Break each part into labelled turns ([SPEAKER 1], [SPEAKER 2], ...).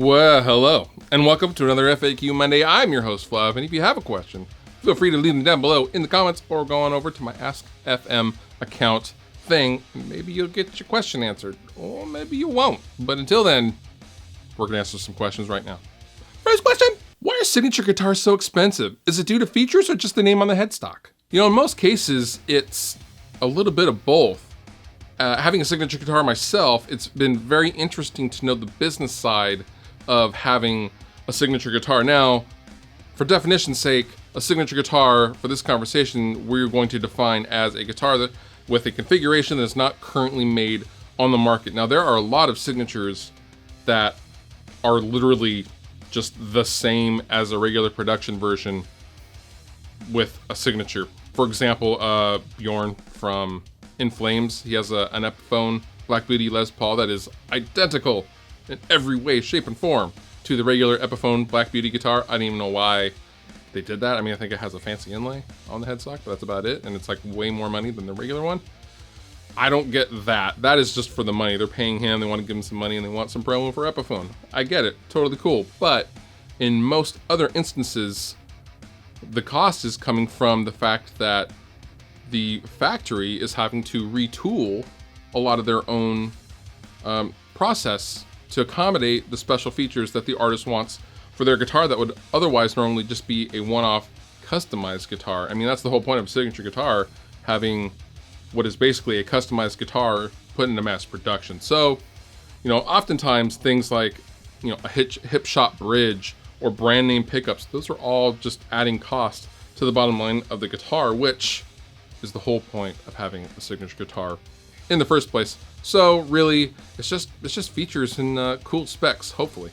[SPEAKER 1] Well, hello, and welcome to another FAQ Monday. I'm your host, Flav, and if you have a question, feel free to leave them down below in the comments or go on over to my Ask FM account thing. Maybe you'll get your question answered, or maybe you won't. But until then, we're going to answer some questions right now. First question, why are signature guitars so expensive? Is it due to features or just the name on the headstock? You know, in most cases, it's a little bit of both. Having a signature guitar myself, it's been very interesting to know the business side of having a signature guitar. Now, for definition's sake, a signature guitar for this conversation, we're going to define as a guitar that with a configuration that is not currently made on the market. Now, there are a lot of signatures that are literally just the same as a regular production version with a signature. For example, Bjorn from In Flames, he has an Epiphone Black Beauty Les Paul that is identical in every way, shape, and form to the regular Epiphone Black Beauty guitar. I don't even know why they did that. I mean, I think it has a fancy inlay on the headstock, but that's about it. And it's like way more money than the regular one. I don't get that. That is just for the money. They're paying him, they want to give him some money, and they want some promo for Epiphone. I get it, totally cool. But in most other instances, the cost is coming from the fact that the factory is having to retool a lot of their own process to accommodate the special features that the artist wants for their guitar that would otherwise normally just be a one-off customized guitar. I mean, that's the whole point of a signature guitar, having what is basically a customized guitar put into mass production. So, you know, oftentimes things like, you know, a hip shot bridge or brand name pickups, those are all just adding cost to the bottom line of the guitar, which is the whole point of having a signature guitar in the first place. So really, it's just features and cool specs, hopefully.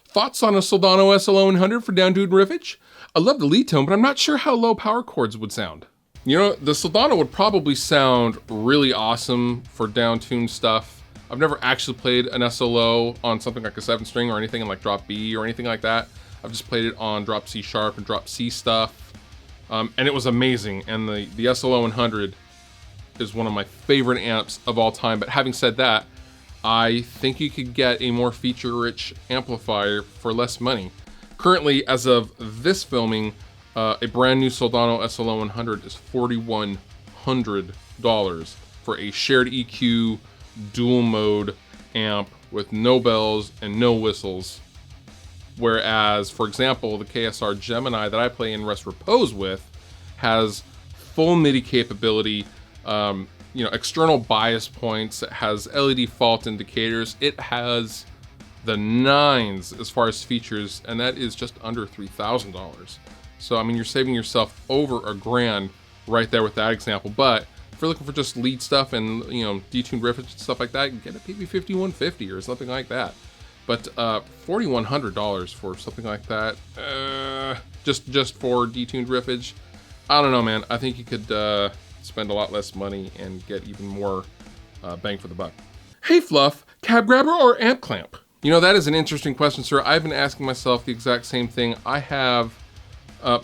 [SPEAKER 1] Thoughts on a Soldano SL-100 for down-tuned riffage? I love the lead tone, but I'm not sure how low power chords would sound. You know, the Soldano would probably sound really awesome for down-tuned stuff. I've never actually played an SLO on something like a 7-string or anything in like drop B or anything like that. I've just played it on drop C sharp and drop C stuff. And it was amazing. And the SL-100 is one of my favorite amps of all time. But having said that, I think you could get a more feature-rich amplifier for less money. Currently, as of this filming, a brand new Soldano SL-100 is $4,100 for a shared EQ dual mode amp with no bells and no whistles. Whereas, for example, the KSR Gemini that I play in Rest Repose with has full MIDI capability, you know, external bias points, it has LED fault indicators, it has the nines as far as features, and that is just under $3,000. So, I mean, you're saving yourself over $1,000 right there with that example. But if you're looking for just lead stuff and, you know, detuned riffage and stuff like that, you get a PB5150 or something like that. But $4,100 for something like that, just for detuned riffage, I don't know, man. I think you could spend a lot less money and get even more bang for the buck. Hey Fluff, cab grabber or amp clamp? You know, that is an interesting question, sir. I've been asking myself the exact same thing. I have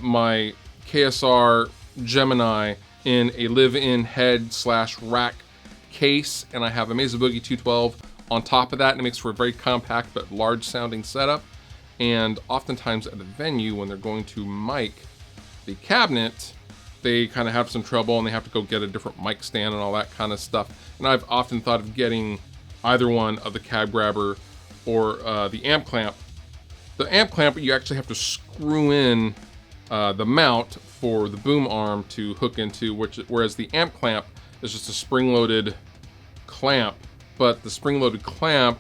[SPEAKER 1] my KSR Gemini in a live-in head/rack case, and I have a Mesa Boogie 212 on top of that, and it makes for a very compact but large sounding setup. And oftentimes at a venue, when they're going to mic the cabinet, they kind of have some trouble and they have to go get a different mic stand and all that kind of stuff. And I've often thought of getting either one of the cab grabber or the amp clamp. The amp clamp, you actually have to screw in the mount for the boom arm to hook into, whereas the amp clamp is just a spring-loaded clamp. But the spring-loaded clamp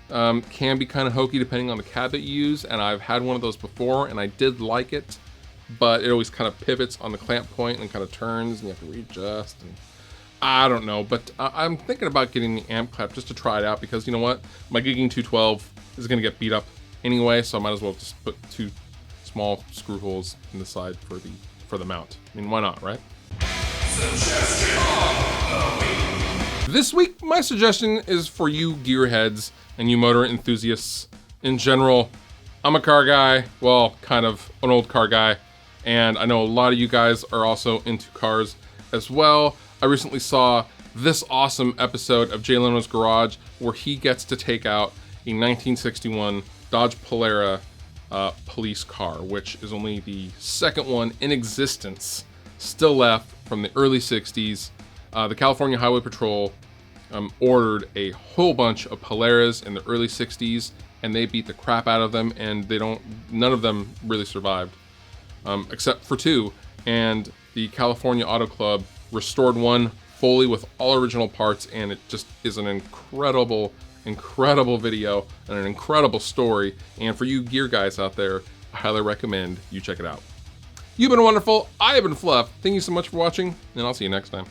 [SPEAKER 1] can be kind of hokey depending on the cab that you use, and I've had one of those before, and I did like it, but it always kind of pivots on the clamp point and kind of turns, and you have to readjust, and I don't know. But I'm thinking about getting the amp clamp just to try it out, because you know what? My gigging 212 is going to get beat up anyway, so I might as well just put two small screw holes in the side for the mount. I mean, why not, right? This week, my suggestion is for you gearheads and you motor enthusiasts in general. I'm a car guy, well, kind of an old car guy, and I know a lot of you guys are also into cars as well. I recently saw this awesome episode of Jay Leno's Garage where he gets to take out a 1961 Dodge Polara police car, which is only the second one in existence still left from the early 60s. The California Highway Patrol ordered a whole bunch of Polaras in the early 60s, and they beat the crap out of them, and none of them really survived, except for two. And the California Auto Club restored one fully with all original parts, and it just is an incredible video and an incredible story. And for you gear guys out there, I highly recommend you check it out. You've been wonderful. I have been Fluff. Thank you so much for watching, and I'll see you next time.